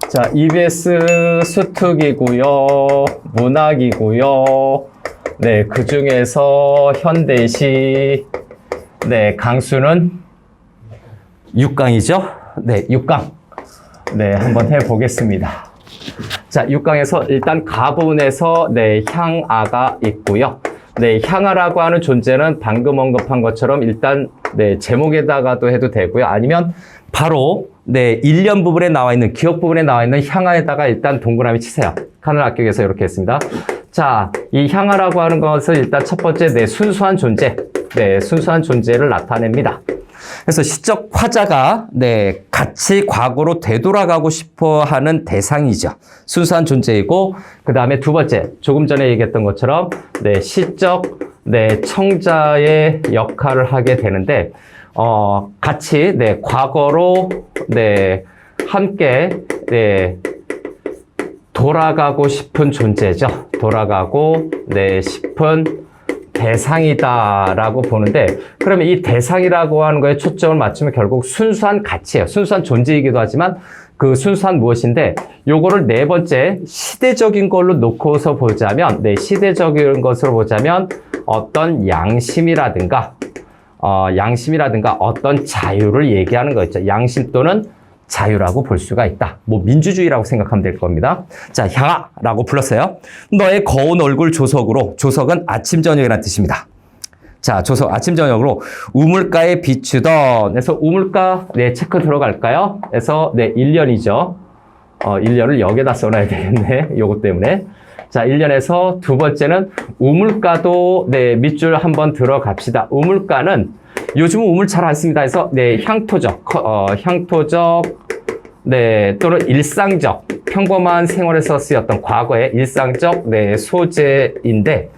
자, EBS 수특이고요. 문학이고요. 네, 그 중에서 현대시. 네, 강수는 6강이죠? 네, 6강. 네, 한번 해보겠습니다. 자, 6강에서 일단 가분에서 네, 향아가 있고요. 네, 향아라고 하는 존재는 방금 언급한 것처럼 일단 네, 제목에다가도 해도 되고요. 아니면 바로 네, 일련 부분에 나와 있는 기억 부분에 나와 있는 향아에다가 일단 동그라미 치세요. 칸을 악격에서 이렇게 했습니다. 자, 이 향아라고 하는 것은 일단 첫 번째 네, 순수한 존재. 네, 순수한 존재를 나타냅니다. 그래서 시적 화자가 네, 같이 과거로 되돌아가고 싶어 하는 대상이죠. 순수한 존재이고, 그 다음에 두 번째, 조금 전에 얘기했던 것처럼, 네, 시적, 네, 청자의 역할을 하게 되는데, 같이, 네, 과거로, 네, 함께, 네, 돌아가고 싶은 존재죠. 돌아가고, 네, 싶은 대상이다라고 보는데, 그러면 이 대상이라고 하는 거에 초점을 맞추면 결국 순수한 가치예요. 순수한 존재이기도 하지만 그 순수한 무엇인데, 요거를 네 번째 시대적인 걸로 놓고서 보자면, 네, 시대적인 것으로 보자면 어떤 양심이라든가 어떤 자유를 얘기하는 거 있죠. 양심 또는 자유라고 볼 수가 있다. 뭐 민주주의라고 생각하면 될 겁니다. 자, 향아라고 불렀어요. 너의 거운 얼굴 조석으로, 조석은 아침 저녁이라는 뜻입니다. 자, 조석 아침 저녁으로 우물가에 비추던. 그래서 우물가 네, 체크 들어갈까요? 그래서 네, 1년이죠. 1년을 여기다 써놔야 되겠네. 요거 때문에. 자, 1년에서 두 번째는 우물가도 네, 밑줄 한번 들어갑시다. 우물가는 요즘은 우물 잘 안 씁니다. 해서 네, 향토적, 네, 또는 일상적, 평범한 생활에서 쓰였던 과거의 일상적 네, 소재인데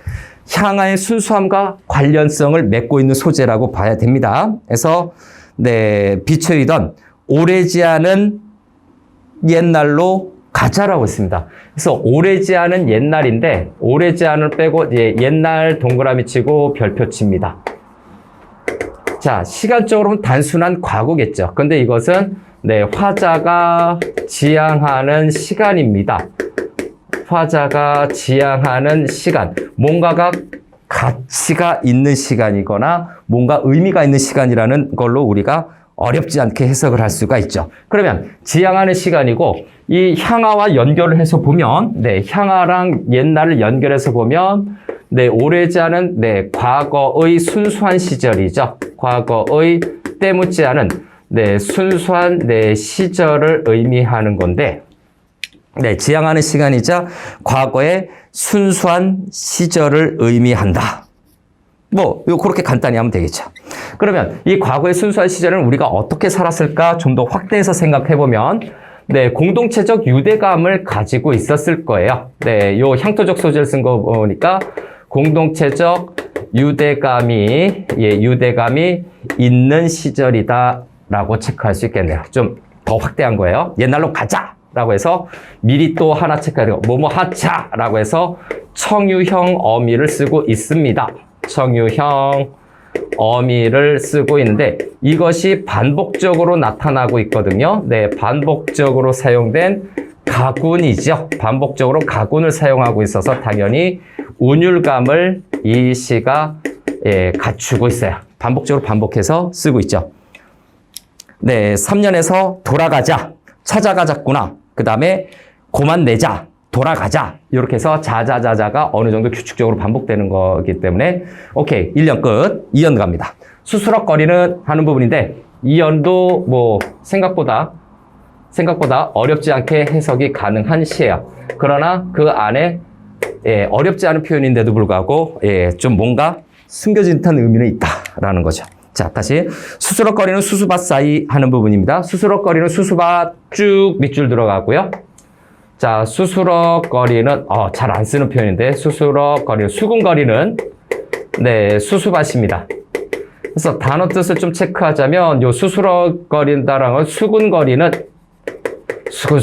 향아의 순수함과 관련성을 맺고 있는 소재라고 봐야 됩니다. 그래서 네, 비춰이던 오래지 않은 옛날로 가자라고 했습니다. 그래서 오래지 않은 옛날인데 오래지 않을 빼고 예, 옛날 동그라미 치고 별표 칩니다. 자, 시간적으로는 단순한 과거겠죠. 근데 이것은 네, 화자가 지향하는 시간입니다. 화자가 지향하는 시간. 뭔가가 가치가 있는 시간이거나 뭔가 의미가 있는 시간이라는 걸로 우리가 어렵지 않게 해석을 할 수가 있죠. 그러면 지향하는 시간이고 이 향아와 연결을 해서 보면 네, 향아랑 옛날을 연결해서 보면 네, 오래지 않은 네, 과거의 순수한 시절이죠. 과거의 때묻지 않은 네, 순수한 네, 시절을 의미하는 건데 네, 지향하는 시간이자 과거의 순수한 시절을 의미한다. 뭐, 그렇게 간단히 하면 되겠죠. 그러면 이 과거의 순수한 시절은 우리가 어떻게 살았을까 좀 더 확대해서 생각해보면 네, 공동체적 유대감을 가지고 있었을 거예요. 네, 요 향토적 소재를 쓴 거 보니까 공동체적 유대감이 있는 시절이다라고 체크할 수 있겠네요. 좀 더 확대한 거예요. 옛날로 가자라고 해서 미리 또 하나 체크해야 뭐뭐 하자라고 해서 청유형 어미를 쓰고 있습니다. 청유형 어미를 쓰고 있는데 이것이 반복적으로 나타나고 있거든요. 네, 반복적으로 사용된 가군이죠. 반복적으로 가군을 사용하고 있어서 당연히 운율감을 이 시가 예, 갖추고 있어요. 반복적으로 반복해서 쓰고 있죠. 네, 3년에서 돌아가자, 찾아가자꾸나. 그 다음에 고만 내자, 돌아가자. 이렇게 해서 자자자자가 어느 정도 규칙적으로 반복되는 거기 때문에 오케이, 1년 끝, 2년 갑니다. 수스럭거리는 하는 부분인데 2년도 뭐 생각보다 어렵지 않게 해석이 가능한 시예요. 그러나 그 안에 예, 어렵지 않은 표현인데도 불구하고 예, 좀 뭔가 숨겨진 듯한 의미는 있다라는 거죠. 자, 다시 수스럭거리는 수수밭 사이 하는 부분입니다. 수스럭거리는 수수밭 쭉 밑줄 들어가고요. 자, 수스럭거리는 잘 안 쓰는 표현인데 수스럭거리는 수근거리는 네, 수수밭입니다. 그래서 단어 뜻을 좀 체크하자면 요 수스럭거린다라는 건 수근거리는 수근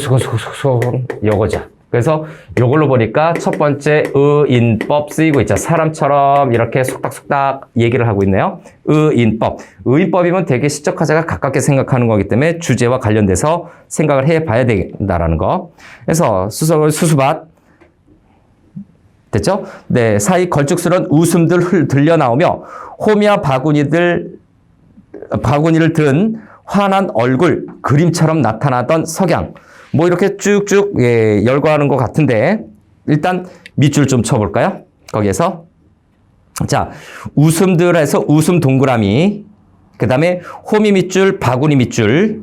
요거죠. 그래서 요걸로 보니까 첫 번째 의인법 쓰이고 있죠. 사람처럼 이렇게 속닥속닥 얘기를 하고 있네요. 의인법. 의인법이면 되게 시적 화자가 가깝게 생각하는 거기 때문에 주제와 관련돼서 생각을 해봐야 된다라는 거. 그래서 수석을 수수밭 됐죠? 네, 사이 걸쭉스러운 웃음들 들려 나오며 호미와 바구니를 든 환한 얼굴 그림처럼 나타나던 석양. 뭐 이렇게 쭉쭉 열거하는 것 같은데 일단 밑줄 좀 쳐볼까요? 거기에서 자 웃음들에서 웃음 동그라미 그 다음에 호미 밑줄 바구니 밑줄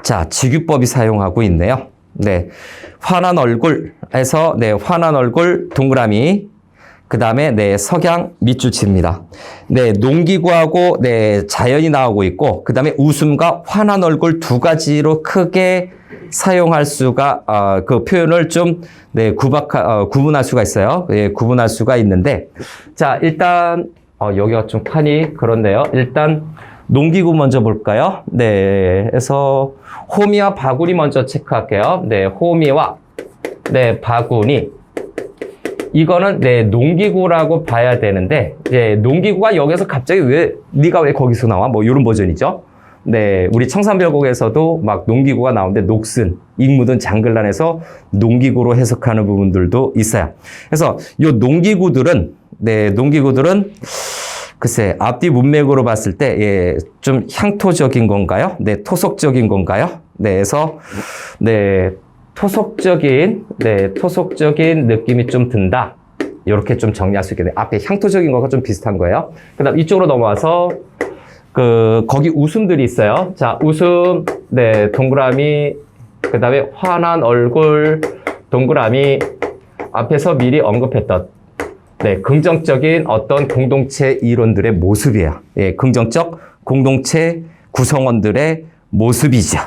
자 직유법이 사용하고 있네요. 네 환한 얼굴에서 네 환한 얼굴 동그라미 그 다음에 네 석양 밑줄 칩니다. 네 농기구하고 네 자연이 나오고 있고 그 다음에 웃음과 환한 얼굴 두 가지로 크게 사용할 수가 그 표현을 좀 네, 구분할 수가 있어요. 예, 구분할 수가 있는데 자 일단 여기가 좀 칸이 그렇네요. 일단 농기구 먼저 볼까요? 네, 그래서 호미와 바구니 먼저 체크할게요. 네, 호미와 네 바구니 이거는 네 농기구라고 봐야 되는데 네, 농기구가 여기서 갑자기 네가 왜 거기서 나와? 뭐 이런 버전이죠. 네, 우리 청산별곡에서도 막 농기구가 나오는데 녹슨, 익묻은 장글란에서 농기구로 해석하는 부분들도 있어요. 그래서 이 농기구들은 글쎄 앞뒤 문맥으로 봤을 때 예, 좀 향토적인 건가요? 네, 토속적인 건가요? 네, 그래서 네, 토속적인 느낌이 좀 든다. 이렇게 좀 정리할 수 있겠네요. 앞에 향토적인 거가 좀 비슷한 거예요. 그다음 이쪽으로 넘어와서 거기 웃음들이 있어요. 자, 웃음, 네, 동그라미, 그 다음에 환한 얼굴, 동그라미, 앞에서 미리 언급했던, 네, 긍정적인 어떤 공동체 이론들의 모습이에요. 예, 긍정적 공동체 구성원들의 모습이죠.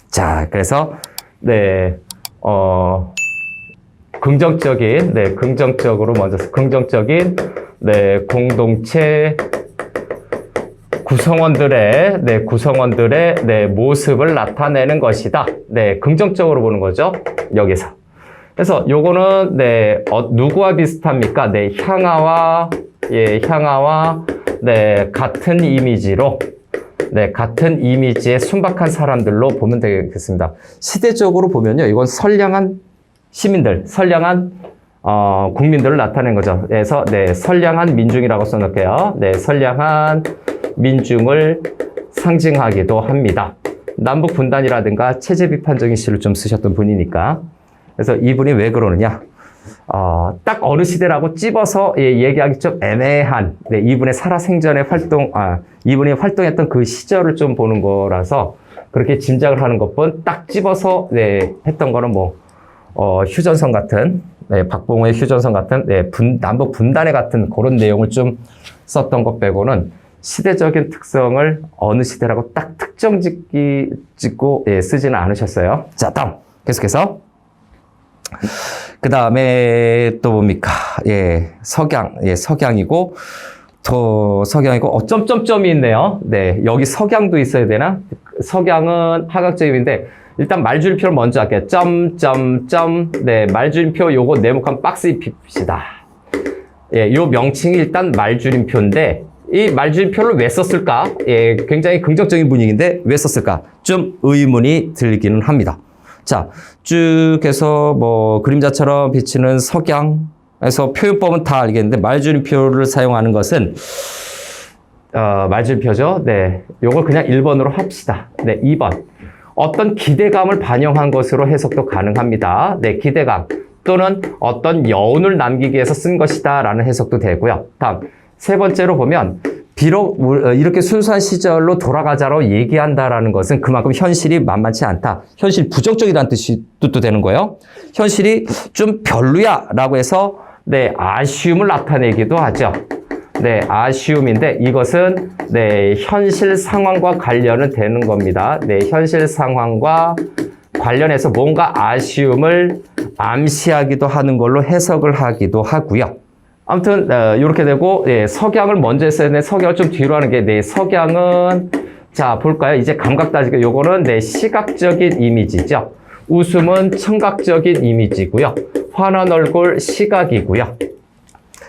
자, 그래서, 네, 긍정적으로 먼저, 긍정적인, 네, 공동체 구성원들의 모습을 나타내는 것이다. 네, 긍정적으로 보는 거죠. 여기서. 그래서 요거는 네, 누구와 비슷합니까? 네, 향하와 네, 같은 이미지로 네, 같은 이미지의 순박한 사람들로 보면 되겠습니다. 시대적으로 보면요. 이건 선량한 시민들, 선량한 국민들을 나타낸 거죠. 그래서 네, 선량한 민중이라고 써놓을게요. 네, 선량한 민중을 상징하기도 합니다. 남북 분단이라든가 체제 비판적인 시를 좀 쓰셨던 분이니까. 그래서 이분이 왜 그러느냐? 딱 어느 시대라고 찝어서 얘기하기 좀 애매한 네, 이분의 살아생전의 이분이 활동했던 그 시절을 좀 보는 거라서 그렇게 짐작을 하는 것뿐 딱 찝어서 네, 했던 거는 뭐 휴전선 같은 네, 박봉호의 휴전선 같은 네, 남북 분단회 같은 그런 내용을 좀 썼던 것 빼고는 시대적인 특성을 어느 시대라고 딱 특정 짓고 예, 쓰지는 않으셨어요. 자, 다음 계속해서 그 다음에 또 뭡니까? 예, 석양이고 점점점이 있네요. 네, 여기 석양도 있어야 되나? 석양은 하각적임인데 일단 말줄임표를 먼저 할게요. 점점점. 네, 말줄임표 요거 네모칸 박스에 핍시다. 예, 요 명칭이 일단 말줄임표인데 이 말줄임표를 왜 썼을까? 예, 굉장히 긍정적인 분위기인데 왜 썼을까? 좀 의문이 들기는 합니다. 자, 쭉 해서 뭐 그림자처럼 비치는 석양에서 표현법은 다 알겠는데 말줄임표를 사용하는 것은 말줄임표죠. 네, 요걸 그냥 1번으로 합시다. 네, 2번. 어떤 기대감을 반영한 것으로 해석도 가능합니다. 네, 기대감 또는 어떤 여운을 남기기 위해서 쓴 것이다 라는 해석도 되고요. 다음 세 번째로 보면 비록 이렇게 순수한 시절로 돌아가자로 얘기한다라는 것은 그만큼 현실이 만만치 않다. 현실 부정적이라는 뜻도 되는 거예요. 현실이 좀 별로야 라고 해서 네, 아쉬움을 나타내기도 하죠. 네, 아쉬움인데 이것은 네, 현실 상황과 관련은 되는 겁니다. 네, 현실 상황과 관련해서 뭔가 아쉬움을 암시하기도 하는 걸로 해석을 하기도 하고요. 아무튼 이렇게 되고 예, 석양을 먼저 했어야 되는데 석양을 좀 뒤로 하는 게 네, 석양은 자 볼까요? 이제 감각 따지기 요거는 네, 시각적인 이미지죠. 웃음은 청각적인 이미지고요. 환한 얼굴 시각이고요.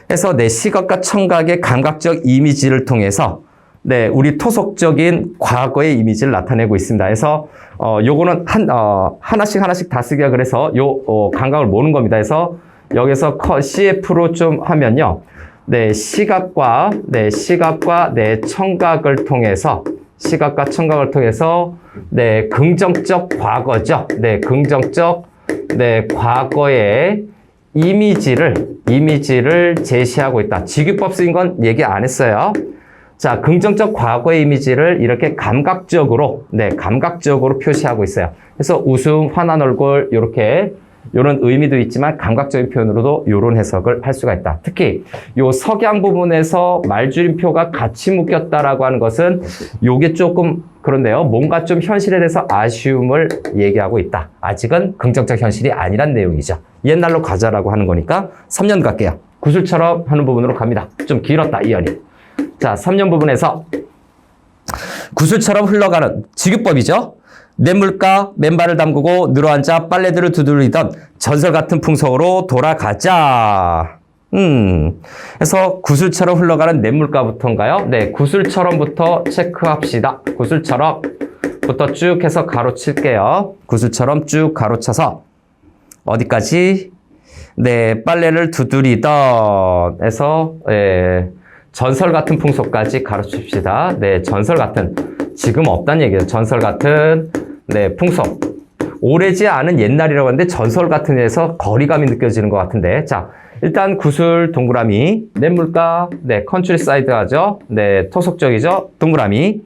그래서 내 시각과 청각의 감각적 이미지를 통해서 네, 우리 토속적인 과거의 이미지를 나타내고 있습니다. 그래서 요거는 하나씩 다 쓰기가 그래서 감각을 모으는 겁니다. 그래서 여기서 CF로 좀 하면요. 네, 시각과 네, 청각을 통해서 네, 긍정적 과거죠. 네, 긍정적 네, 과거의 이미지를 제시하고 있다. 직유법 쓰인 건 얘기 안 했어요. 자, 긍정적 과거의 이미지를 이렇게 감각적으로 표시하고 있어요. 그래서 웃음, 환한 얼굴, 요런 의미도 있지만 감각적인 표현으로도 요런 해석을 할 수가 있다. 특히 요 석양 부분에서 말줄임표가 같이 묶였다라고 하는 것은 요게 조금 그런데요. 뭔가 좀 현실에 대해서 아쉬움을 얘기하고 있다. 아직은 긍정적 현실이 아니란 내용이죠. 옛날로 가자라고 하는 거니까 3년 갈게요. 구슬처럼 하는 부분으로 갑니다. 좀 길었다, 이연이. 자, 3년 부분에서 구슬처럼 흘러가는 직유법이죠. 냇물가 맨발을 담그고 늘어앉아 빨래들을 두드리던 전설 같은 풍속으로 돌아가자. 그래서 구슬처럼 흘러가는 냇물가부터인가요? 네, 구슬처럼부터 체크합시다. 구슬처럼부터 쭉 해서 가로칠게요. 구슬처럼 쭉 가로쳐서 어디까지? 네, 빨래를 두드리던 해서 전설 같은 풍속까지 가로칩시다. 네, 전설 같은. 지금 없다는 얘기예요. 전설 같은 네, 풍속. 오래지 않은 옛날이라고 하는데 전설 같은 데서 거리감이 느껴지는 것 같은데. 자, 일단 구슬, 동그라미, 냇물가, 네, 컨트리사이드 하죠. 네, 토속적이죠. 동그라미.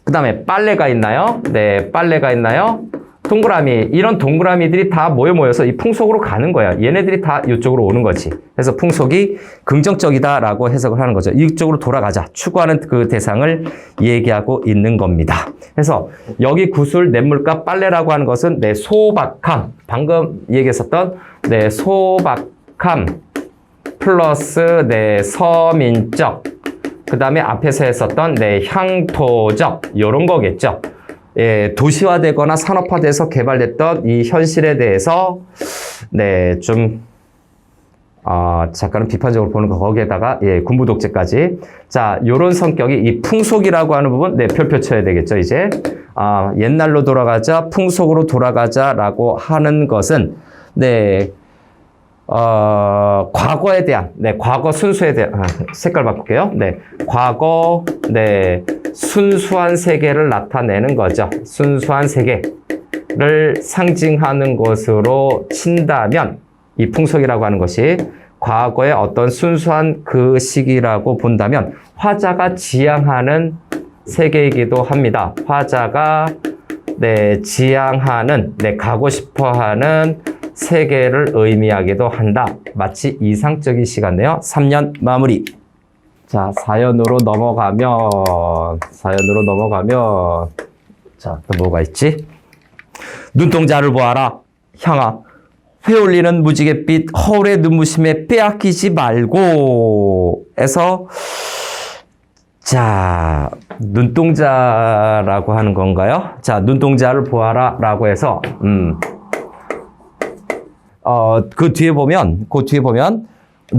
그 다음에 빨래가 있나요? 네, 빨래가 있나요? 동그라미. 이런 동그라미들이 다 모여서 이 풍속으로 가는 거야. 얘네들이 다 이쪽으로 오는 거지. 그래서 풍속이 긍정적이다라고 해석을 하는 거죠. 이쪽으로 돌아가자. 추구하는 그 대상을 얘기하고 있는 겁니다. 그래서 여기 구슬, 냇물가, 빨래라고 하는 것은 네, 소박함. 방금 얘기했었던 네, 소박함 플러스 네, 서민적. 그 다음에 앞에서 했었던 네, 향토적. 요런 거겠죠. 예, 도시화되거나 산업화돼서 개발됐던 이 현실에 대해서 네, 좀 작가는 비판적으로 보는 거 거기에다가 예, 군부 독재까지. 자, 요런 성격이 이 풍속이라고 하는 부분 네, 별표 쳐야 되겠죠, 이제. 옛날로 돌아가자, 풍속으로 돌아가자라고 하는 것은 네, 과거에 대한 네, 과거 순수에 대한 색깔 바꿀게요. 네. 과거 네, 순수한 세계를 나타내는 거죠. 순수한 세계를 상징하는 것으로 친다면 이 풍속이라고 하는 것이 과거의 어떤 순수한 그 시기라고 본다면 화자가 지향하는 세계이기도 합니다. 화자가 네, 지향하는 네, 가고 싶어하는 세계를 의미하기도 한다. 마치 이상적인 시간이네요. 3년 마무리. 자, 사연으로 넘어가면 자, 또 뭐가 있지? 눈동자를 보아라. 향아. 회올리는 무지갯빛 허울의 눈부심에 빼앗기지 말고 해서 자, 눈동자라고 하는 건가요? 자, 눈동자를 보아라 라고 해서 그 뒤에 보면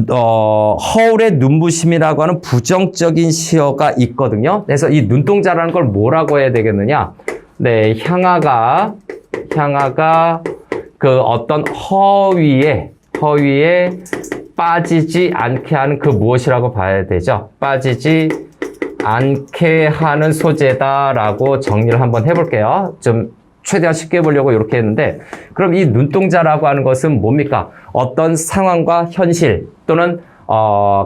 허울의 눈부심이라고 하는 부정적인 시어가 있거든요. 그래서 이 눈동자라는 걸 뭐라고 해야 되겠느냐? 네, 향아가 그 어떤 허위에 빠지지 않게 하는 그 무엇이라고 봐야 되죠? 빠지지 않게 하는 소재다라고 정리를 한번 해볼게요. 좀 최대한 쉽게 해보려고 이렇게 했는데, 그럼 이 눈동자라고 하는 것은 뭡니까? 어떤 상황과 현실 또는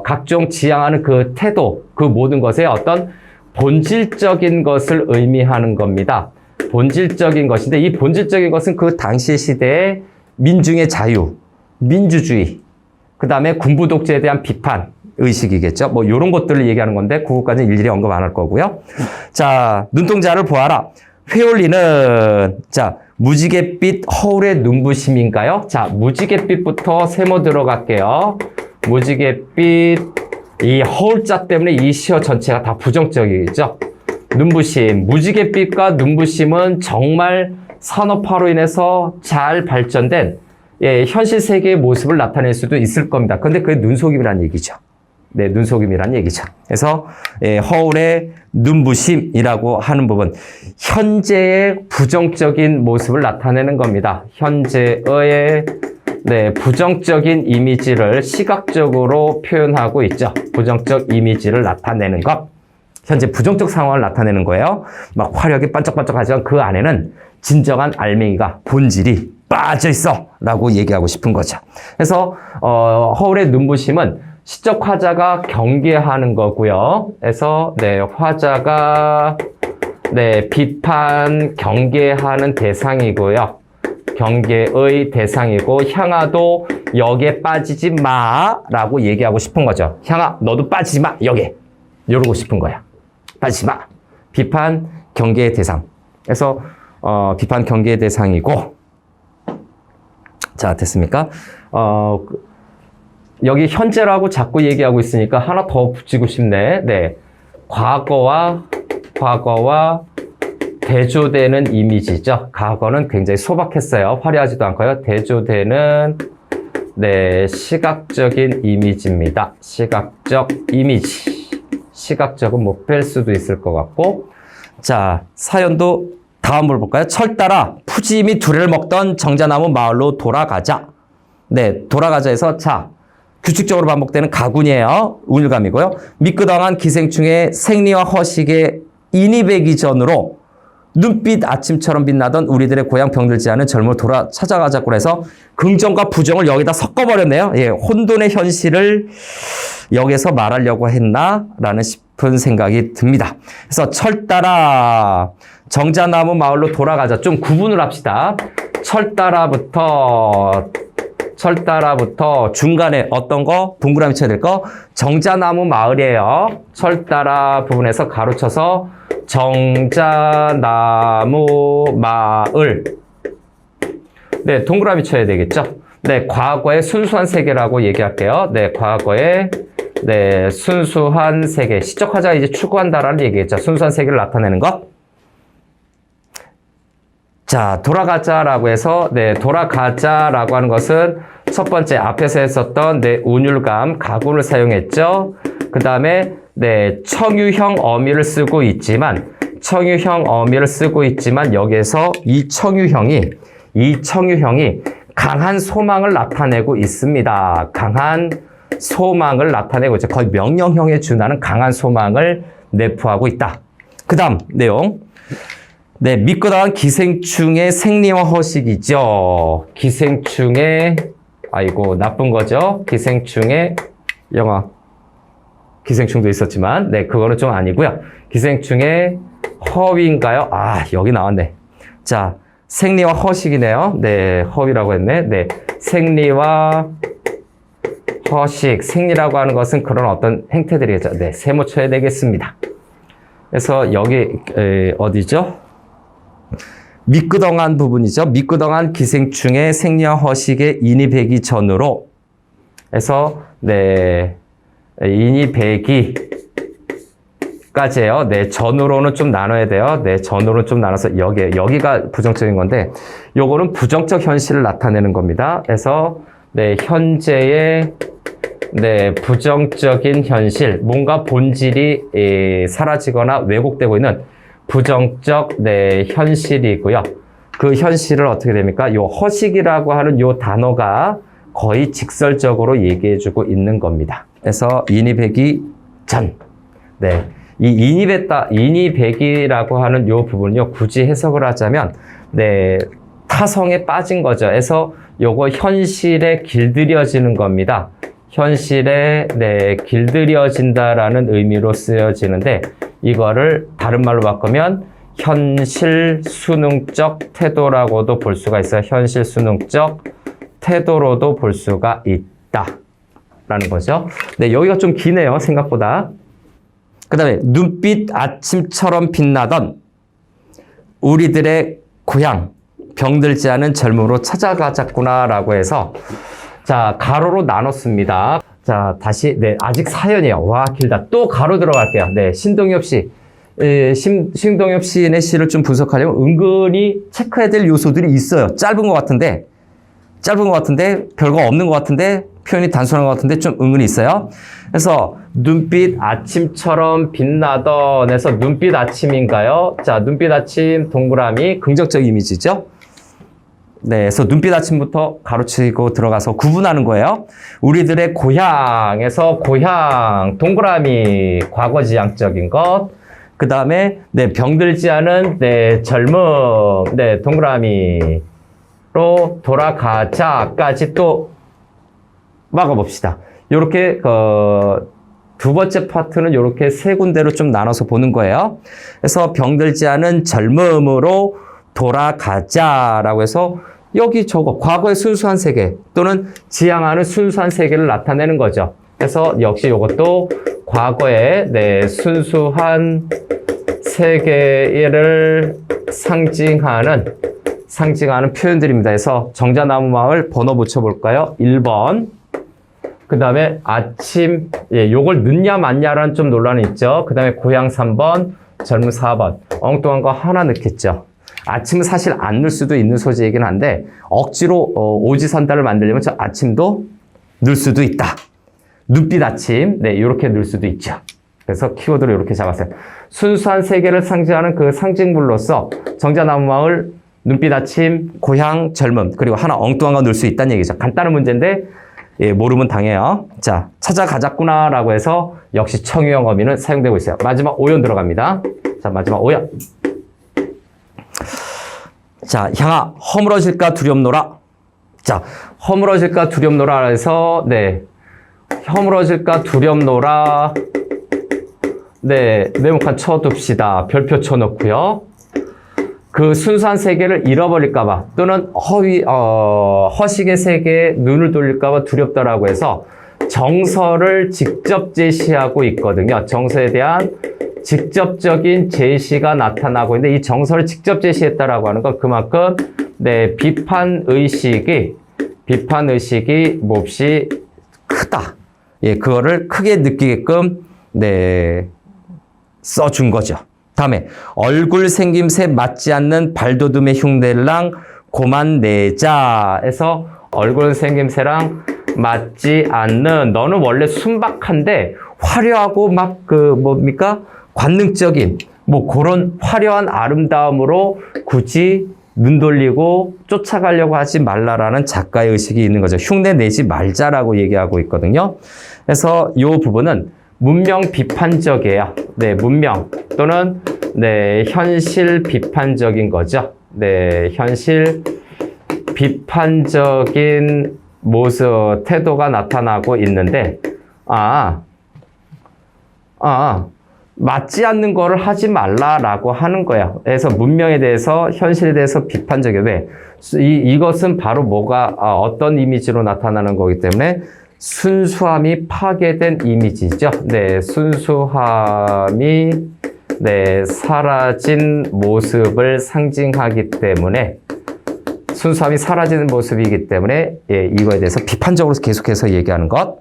각종 지향하는 그 태도, 그 모든 것의 어떤 본질적인 것을 의미하는 겁니다. 본질적인 것인데, 이 본질적인 것은 그 당시 시대의 민중의 자유, 민주주의, 그 다음에 군부 독재에 대한 비판 의식이겠죠. 뭐 이런 것들을 얘기하는 건데 그것까지는 일일이 언급 안 할 거고요. 자, 눈동자를 보아라. 회올리는 자, 무지갯빛 허울의 눈부심인가요? 자, 무지갯빛부터 세모 들어갈게요. 무지갯빛, 이 허울자 때문에 이 시어 전체가 다 부정적이죠. 눈부심, 무지갯빛과 눈부심은 정말 산업화로 인해서 잘 발전된 현실 세계의 모습을 나타낼 수도 있을 겁니다. 근데 그게 눈속임이라는 얘기죠. 네, 눈속임이라는 얘기죠. 그래서 허울의 눈부심이라고 하는 부분, 현재의 부정적인 모습을 나타내는 겁니다. 현재의 부정적인 이미지를 시각적으로 표현하고 있죠. 부정적 이미지를 나타내는 것. 현재 부정적 상황을 나타내는 거예요. 막 화력이 반짝반짝하지만 그 안에는 진정한 알맹이가, 본질이 빠져 있어 라고 얘기하고 싶은 거죠. 그래서 허울의 눈부심은 시적 화자가 경계하는 거고요. 그래서 화자가 비판 경계하는 대상이고요. 경계의 대상이고, 향아도 여기에 빠지지 마라고 얘기하고 싶은 거죠. 향아, 너도 빠지지 마, 여기에. 이러고 싶은 거야. 빠지지 마. 비판 경계의 대상. 그래서 비판 경계의 대상이고, 자, 됐습니까? 여기 현재라고 자꾸 얘기하고 있으니까 하나 더 붙이고 싶네. 네. 과거와 대조되는 이미지죠. 과거는 굉장히 소박했어요. 화려하지도 않고요. 대조되는, 시각적인 이미지입니다. 시각적 이미지. 시각적은 못 뺄 수도 있을 것 같고. 자, 사연도 다음을 볼까요? 철 따라 푸짐히 두레를 먹던 정자나무 마을로 돌아가자. 돌아가자에서, 자, 규칙적으로 반복되는 가군이에요. 운율감이고요. 미끄덩한 기생충의 생리와 허식에 인이배기 전으로 눈빛 아침처럼 빛나던 우리들의 고향 병들지 않은 젊음을 돌아 찾아가자고 해서 긍정과 부정을 여기다 섞어버렸네요. 혼돈의 현실을 여기서 말하려고 했나? 라는 싶은 생각이 듭니다. 그래서 철 따라 정자나무 마을로 돌아가자. 좀 구분을 합시다. 철 따라부터 중간에 어떤 거? 동그라미 쳐야 될 거? 정자나무 마을이에요. 철 따라 부분에서 가로쳐서 정자나무 마을. 동그라미 쳐야 되겠죠? 과거의 순수한 세계라고 얘기할게요. 과거의 순수한 세계. 시적 화자가 이제 추구한다라는 얘기겠죠. 순수한 세계를 나타내는 것. 자, 돌아가자라고 해서, 돌아가자라고 하는 것은 첫 번째 앞에서 했었던 운율감, 가군을 사용했죠. 그 다음에, 청유형 어미를 쓰고 있지만, 여기에서 이 청유형이 강한 소망을 나타내고 있습니다. 강한 소망을 나타내고 있죠. 거의 명령형에 준하는 강한 소망을 내포하고 있다. 그 다음 내용. 미끄덩한 기생충의 생리와 허식이죠. 기생충의, 아이고, 나쁜 거죠. 기생충의, 기생충도 있었지만, 그거는 좀 아니고요. 기생충의 허위인가요? 아, 여기 나왔네. 자, 생리와 허식이네요. 허위라고 했네. 생리와 허식. 생리라고 하는 것은 그런 어떤 행태들이겠죠. 세모 쳐야 되겠습니다. 그래서 여기, 어디죠? 미끄덩한 부분이죠. 미끄덩한 기생충의 생리와 허식에 인이배기 전으로 해서 인이배기까지예요. 전으로는 좀 나눠야 돼요. 전으로는 좀 나눠서 여기가 부정적인 건데 요거는 부정적 현실을 나타내는 겁니다. 그래서 현재의 부정적인 현실, 뭔가 본질이 사라지거나 왜곡되고 있는 부정적 현실이고요. 그 현실을 어떻게 됩니까? 요 허식이라고 하는 요 단어가 거의 직설적으로 얘기해주고 있는 겁니다. 그래서 인이배기 전. 이 인이배기라고 하는 요 부분요, 굳이 해석을 하자면, 타성에 빠진 거죠. 그래서 요거 현실에 길들여지는 겁니다. 현실에 길들여진다라는 의미로 쓰여지는데, 이거를 다른 말로 바꾸면 현실 수능적 태도라고도 볼 수가 있어요. 현실 수능적 태도로도 볼 수가 있다라는 거죠. 여기가 좀 기네요, 생각보다. 그 다음에 눈빛 아침처럼 빛나던 우리들의 고향 병들지 않은 젊음으로 찾아가자꾸나라고 해서, 자, 가로로 나눴습니다. 자, 다시, 아직 사연이에요. 와, 길다. 또 가로 들어갈게요. 신동엽 씨. 신동엽 시인의 시를 좀 분석하려면 은근히 체크해야 될 요소들이 있어요. 짧은 것 같은데 별거 없는 것 같은데 표현이 단순한 것 같은데 좀 은근히 있어요. 그래서 눈빛 아침처럼 빛나던 해서 눈빛 아침인가요? 자, 눈빛 아침 동그라미 긍정적 이미지죠. 네, 그래서 눈빛 아침부터 가로치고 들어가서 구분하는 거예요. 우리들의 고향에서 고향 동그라미 과거지향적인 것. 그 다음에 네, 병들지 않은 네, 젊음 네, 동그라미로 돌아가자까지 또 막아봅시다. 요렇게 두 번째 파트는 이렇게 세 군데로 좀 나눠서 보는 거예요. 그래서 병들지 않은 젊음으로 돌아가자라고 해서 여기 저거 과거의 순수한 세계 또는 지향하는 순수한 세계를 나타내는 거죠. 그래서 역시 이것도 과거의 네, 순수한 세계를 상징하는 표현들입니다. 그래서 정자나무 마을 번호 붙여볼까요? 1번. 그 다음에 아침, 예, 요걸 넣냐 맞냐라는 좀 논란이 있죠. 그 다음에 고향 3번, 젊은 4번. 엉뚱한 거 하나 넣겠죠. 아침은 사실 안 넣을 수도 있는 소재이긴 한데 억지로 오지선다를 만들려면 저 아침도 넣을 수도 있다. 눈빛 아침, 네, 이렇게 넣을 수도 있죠. 그래서 키워드를 이렇게 잡았어요. 순수한 세계를 상징하는 그 상징물로서 정자나무 마을, 눈빛 아침, 고향, 젊음, 그리고 하나 엉뚱한 거 넣을 수 있다는 얘기죠. 간단한 문제인데 예, 모르면 당해요. 자, 찾아가자꾸나 라고 해서 역시 청유형 어미는 사용되고 있어요. 마지막 오연 들어갑니다. 자, 마지막 오연. 자, 향아, 허물어질까 두렵노라. 자, 허물어질까 두렵노라 해서, 네. 허물어질까 두렵노라. 네, 네모칸 쳐둡시다. 별표 쳐놓고요. 그 순수한 세계를 잃어버릴까봐 또는 허식의 세계에 눈을 돌릴까봐 두렵다라고 해서 정서를 직접 제시하고 있거든요. 정서에 대한 직접적인 제시가 나타나고 있는데 이 정서를 직접 제시했다라고 하는 건 그만큼 네, 비판 의식이 몹시 크다. 예, 그거를 크게 느끼게끔 네, 써준 거죠. 다음에 얼굴 생김새 맞지 않는 발돋움의 흉내랑 고만 내자에서 얼굴 생김새랑 맞지 않는 너는 원래 순박한데 화려하고 막 뭡니까? 관능적인 뭐 그런 화려한 아름다움으로 굳이 눈 돌리고 쫓아가려고 하지 말라라는 작가의 의식이 있는 거죠. 흉내 내지 말자라고 얘기하고 있거든요. 그래서 이 부분은 문명 비판적이에요. 네, 문명 또는 네, 현실 비판적인 거죠. 네, 현실 비판적인 모습, 태도가 나타나고 있는데 맞지 않는 거를 하지 말라라고 하는 거예요. 그래서 문명에 대해서, 현실에 대해서 비판적이에요. 왜? 이것은 바로 뭐가, 어떤 이미지로 나타나는 거기 때문에 순수함이 파괴된 이미지죠. 네, 순수함이, 네, 사라진 모습을 상징하기 때문에, 순수함이 사라지는 모습이기 때문에, 예, 이거에 대해서 비판적으로 계속해서 얘기하는 것.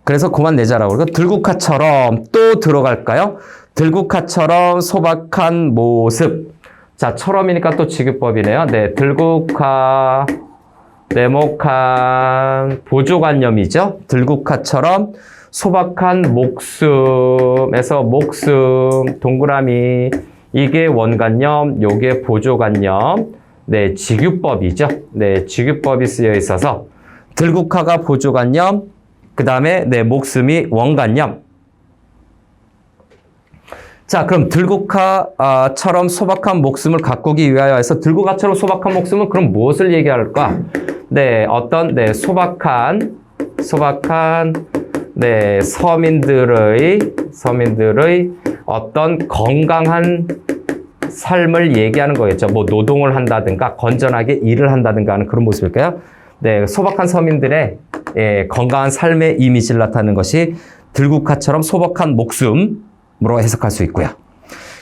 그래서 그만 내자라고 그러고 들국화처럼 또 들어갈까요? 들국화처럼 소박한 모습. 자, 처럼이니까 또 직유법이네요. 네, 들국화, 네모칸, 보조관념이죠. 들국화처럼 소박한 목숨에서 목숨, 동그라미, 이게 원관념, 요게 보조관념. 네, 직유법이죠. 네, 직유법이 쓰여 있어서 들국화가 보조관념, 그 다음에 네, 목숨이 원관념. 자, 그럼 들국화처럼 소박한 목숨을 가꾸기 위하여 해서 들국화처럼 소박한 목숨은 그럼 무엇을 얘기할까? 네, 어떤 네, 소박한 네, 서민들의 어떤 건강한 삶을 얘기하는 거겠죠. 뭐 노동을 한다든가 건전하게 일을 한다든가 하는 그런 모습일까요? 네, 소박한 서민들의 예, 건강한 삶의 이미지를 나타내는 것이 들국화처럼 소박한 목숨으로 해석할 수 있고요.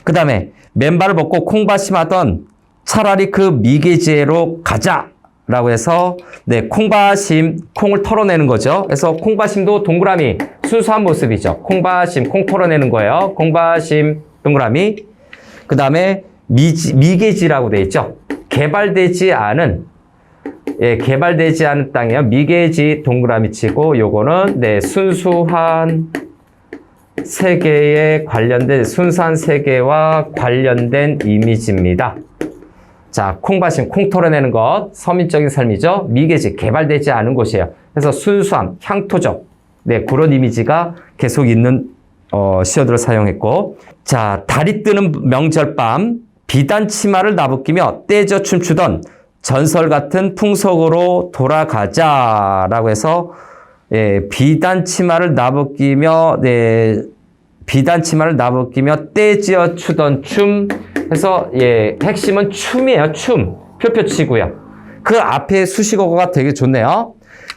그 다음에 맨발을 벗고 콩밭이 하던 차라리 그 미개지로 가자 라고 해서 네, 콩바심, 콩을 털어내는 거죠. 그래서 콩바심도 동그라미 순수한 모습이죠. 콩바심, 콩 털어내는 거예요. 콩바심, 동그라미. 그 다음에 미개지라고 돼 있죠. 개발되지 않은 땅이에요. 미개지 동그라미 치고 요거는 네, 순수한 세계에 관련된 순수한 세계와 관련된 이미지입니다. 자, 콩바심, 콩 털어내는 것, 서민적인 삶이죠. 미개지, 개발되지 않은 곳이에요. 그래서 순수함, 향토적, 네, 그런 이미지가 계속 있는 시어들을 사용했고, 자, 달이 뜨는 명절밤, 비단 치마를 나부끼며 떼져 춤추던 전설 같은 풍속으로 돌아가자라고 해서 예, 비단 치마를 나부끼며 떼지어 추던 춤 해서 예, 핵심은 춤이에요. 춤. 표표치고요. 그 앞에 수식어가 되게 좋네요.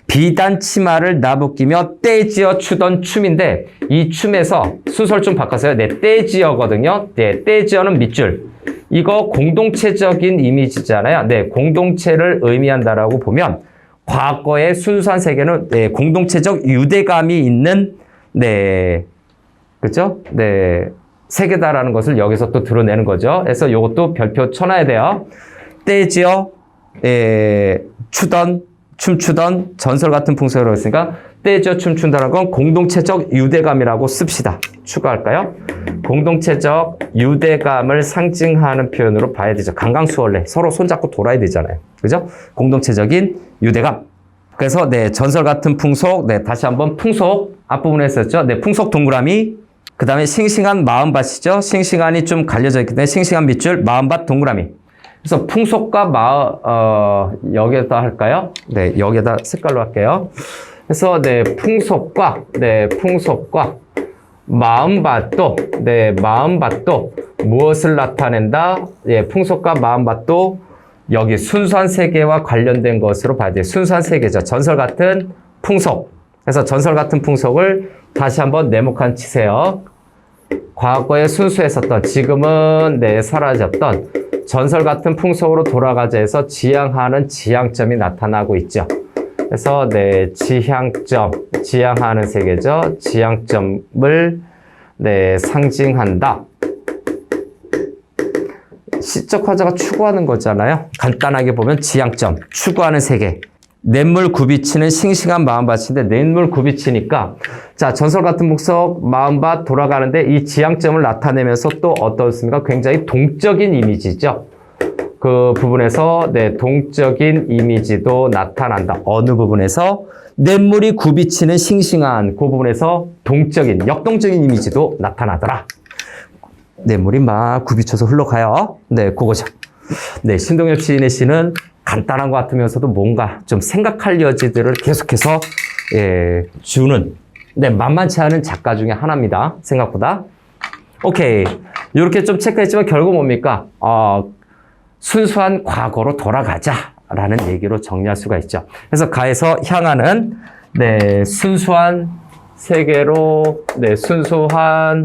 비단 치마를 나부끼며 떼지어 추던 춤인데 이 춤에서 순서를 좀 바꿨어요. 네, 떼지어거든요. 네, 떼지어는 밑줄. 이거 공동체적인 이미지잖아요. 네, 공동체를 의미한다라고 보면 과거의 순수한 세계는 네, 공동체적 유대감이 있는 네, 그렇죠? 네, 세계다라는 것을 여기서 또 드러내는 거죠. 그래서 이것도 별표 쳐놔야 돼요. 떼지어 춤추던 전설 같은 풍속이라고 했으니까 떼지어 춤춘다는 건 공동체적 유대감이라고 씁시다. 추가할까요? 공동체적 유대감을 상징하는 표현으로 봐야 되죠. 강강수월래. 서로 손잡고 돌아야 되잖아요. 그죠? 공동체적인 유대감. 그래서 네, 전설 같은 풍속. 네, 다시 한번 풍속 앞부분에 했었죠. 네, 풍속 동그라미. 그 다음에 싱싱한 마음밭이죠. 싱싱한이 좀 갈려져 있기 때문에 싱싱한 밑줄, 마음밭 동그라미. 그래서 풍속과 여기에다 할까요? 네, 여기에다 색깔로 할게요. 그래서 네, 풍속과 마음밭도 무엇을 나타낸다? 예, 풍속과 마음밭도 여기 순수한 세계와 관련된 것으로 봐야 돼요. 순수한 세계죠. 전설 같은 풍속. 그래서 전설 같은 풍속을 다시 한번 네모칸 치세요. 과거에 순수했었던, 지금은 네, 사라졌던 전설 같은 풍속으로 돌아가자 해서 지향하는 지향점이 나타나고 있죠. 그래서 네, 지향하는 세계죠. 지향점을 네, 상징한다. 시적 화자가 추구하는 거잖아요. 간단하게 보면 지향점, 추구하는 세계. 냇물 굽이치는 싱싱한 마음밭인데 냇물 굽이치니까 자, 전설 같은 풍속 마음밭 돌아가는데 이 지향점을 나타내면서 또 어떻습니까? 굉장히 동적인 이미지죠. 그 부분에서 네, 동적인 이미지도 나타난다. 어느 부분에서 냇물이 굽이치는 싱싱한 그 부분에서 동적인, 역동적인 이미지도 나타나더라. 냇물이 막 굽이쳐서 흘러가요. 네, 그거죠. 네, 신동엽 시인의 시는 간단한 것 같으면서도 뭔가 좀 생각할 여지들을 계속해서 주는 네, 만만치 않은 작가 중에 하나입니다. 생각보다. 오케이. 이렇게 좀 체크했지만 결국 뭡니까? 순수한 과거로 돌아가자라는 얘기로 정리할 수가 있죠. 그래서 가에서 향하는 네, 순수한 세계로 네, 순수한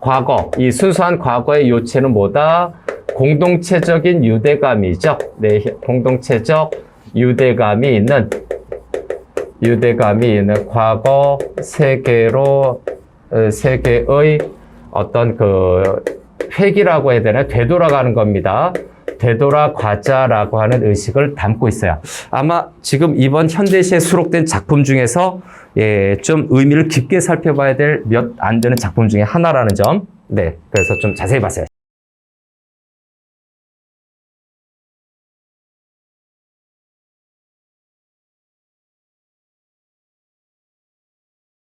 과거. 이 순수한 과거의 요체는 뭐다? 공동체적인 유대감이죠. 네, 공동체적 유대감이 있는 과거 세계로 세계의 어떤 그 회귀라고 해야 되나? 되돌아가는 겁니다. 되돌아가자라고 하는 의식을 담고 있어요. 아마 지금 이번 현대시에 수록된 작품 중에서 좀 의미를 깊게 살펴봐야 될 몇 안 되는 작품 중에 하나라는 점. 네, 그래서 좀 자세히 봤어요.